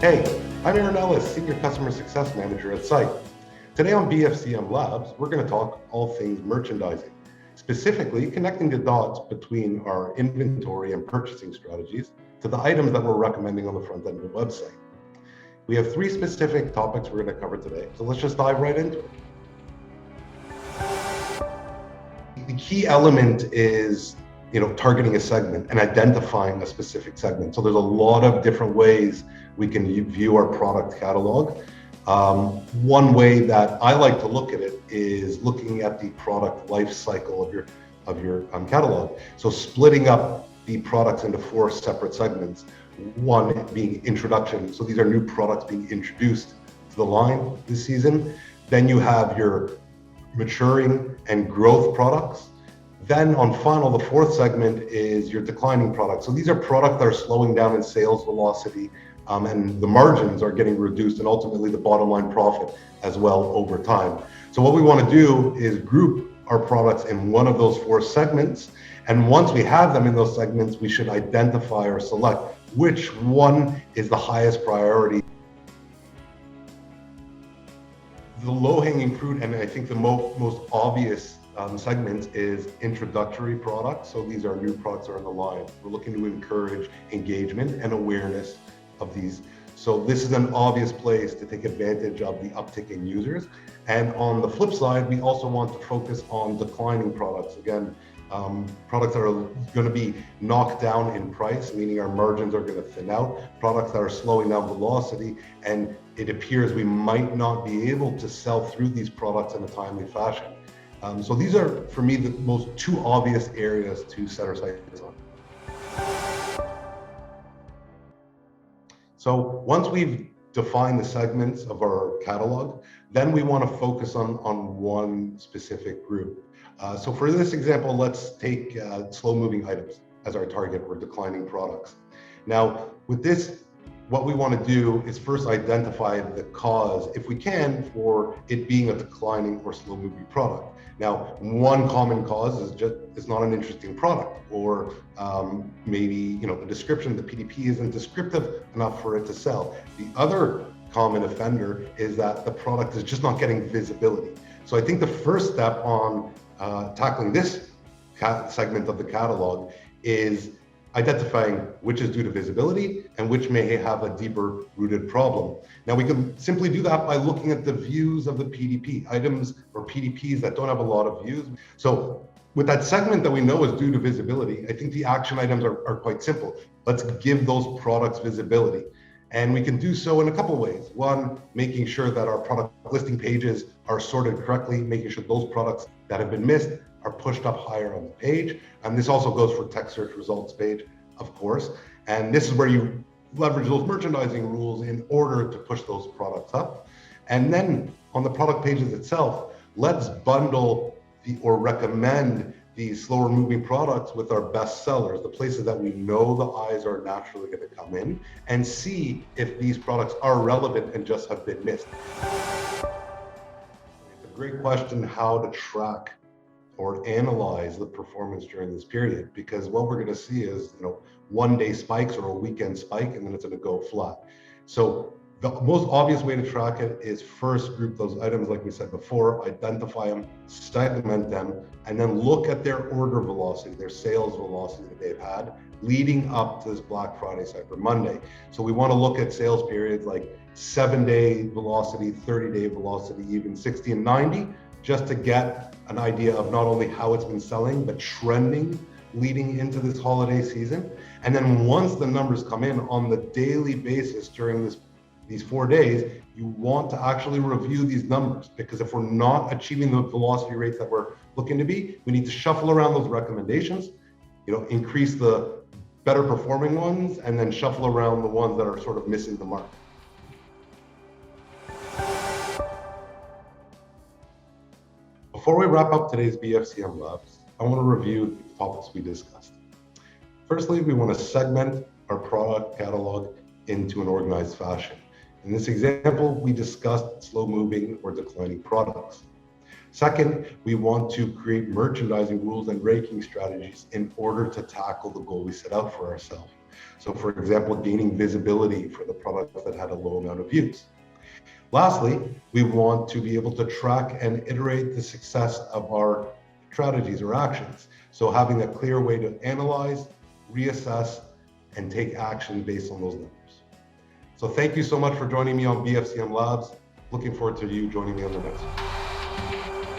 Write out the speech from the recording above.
Hey, I'm Aaron Ellis, Senior Customer Success Manager at Syte. Today on BFCM Labs, we're going to talk all things merchandising, specifically connecting the dots between our inventory and purchasing strategies to the items that we're recommending on the front end of the website. We have three specific topics we're going to cover today, so let's just dive right into it. The key element is targeting a segment and identifying a specific segment. So there's a lot of different ways we can view our product catalog. One way that I like to look at it is looking at the product life cycle of your catalog. So splitting up the products into four separate segments. One being introduction. So these are new products being introduced to the line this season. Then you have your maturing and growth products. Then on funnel, the fourth segment is your declining products. So these are products that are slowing down in sales velocity, and the margins are getting reduced, and ultimately the bottom line profit as well over time. So what we want to do is group our products in one of those four segments. And once we have them in those segments, we should identify or select which one is the highest priority. The low-hanging fruit, and I think the most obvious segment is introductory products. So these are new products that are on the line. We're looking to encourage engagement and awareness of these. So this is an obvious place to take advantage of the uptick in users. And on the flip side, we also want to focus on declining products. Again, products that are going to be knocked down in price, meaning our margins are going to thin out, products that are slowing down velocity, and it appears we might not be able to sell through these products in a timely fashion. So these are, for me, the most two obvious areas to set our sights on. So once we've defined the segments of our catalog, then we want to focus on one specific group. So for this example, let's take slow-moving items as our target, or declining products. Now, with this, what we want to do is first identify the cause, if we can, for it being a declining or slow-moving product. Now, one common cause is just it's not an interesting product, or maybe the description, the PDP isn't descriptive enough for it to sell. The other common offender is that the product is just not getting visibility. So I think the first step on tackling this segment of the catalog is identifying which is due to visibility and which may have a deeper rooted problem. Now we can simply do that by looking at the views of the PDP, items or PDPs that don't have a lot of views. So with that segment that we know is due to visibility, I think the action items are quite simple. Let's give those products visibility. And we can do so in a couple of ways. One, making sure that our product listing pages are sorted correctly, making sure those products that have been missed are pushed up higher on the page. And this also goes for text search results page, of course. And this is where you leverage those merchandising rules in order to push those products up. And then on the product pages itself, let's bundle or recommend these slower moving products with our best sellers, the places that we know the eyes are naturally going to come in, and see if these products are relevant and just have been missed. It's a great question how to track or analyze the performance during this period, because what we're going to see is one day spikes or a weekend spike, and then it's going to go flat. So the most obvious way to track it is first group those items, like we said before, identify them, segment them, and then look at their order velocity, their sales velocity that they've had leading up to this Black Friday, Cyber Monday. So we want to look at sales periods like 7-day velocity, 30-day velocity, even 60 and 90, just to get an idea of not only how it's been selling, but trending leading into this holiday season. And then once the numbers come in on the daily basis during these 4 days, you want to actually review these numbers, because if we're not achieving the velocity rates that we're looking to be, we need to shuffle around those recommendations, increase the better performing ones, and then shuffle around the ones that are sort of missing the mark. Before we wrap up today's BFCM Labs, I want to review the topics we discussed. Firstly, we want to segment our product catalog into an organized fashion. In this example, we discussed slow-moving or declining products. Second, we want to create merchandising rules and ranking strategies in order to tackle the goal we set out for ourselves. So for example, gaining visibility for the products that had a low amount of views. Lastly, we want to be able to track and iterate the success of our strategies or actions. So having a clear way to analyze, reassess, and take action based on those numbers. So thank you so much for joining me on BFCM Labs. Looking forward to you joining me on the next one.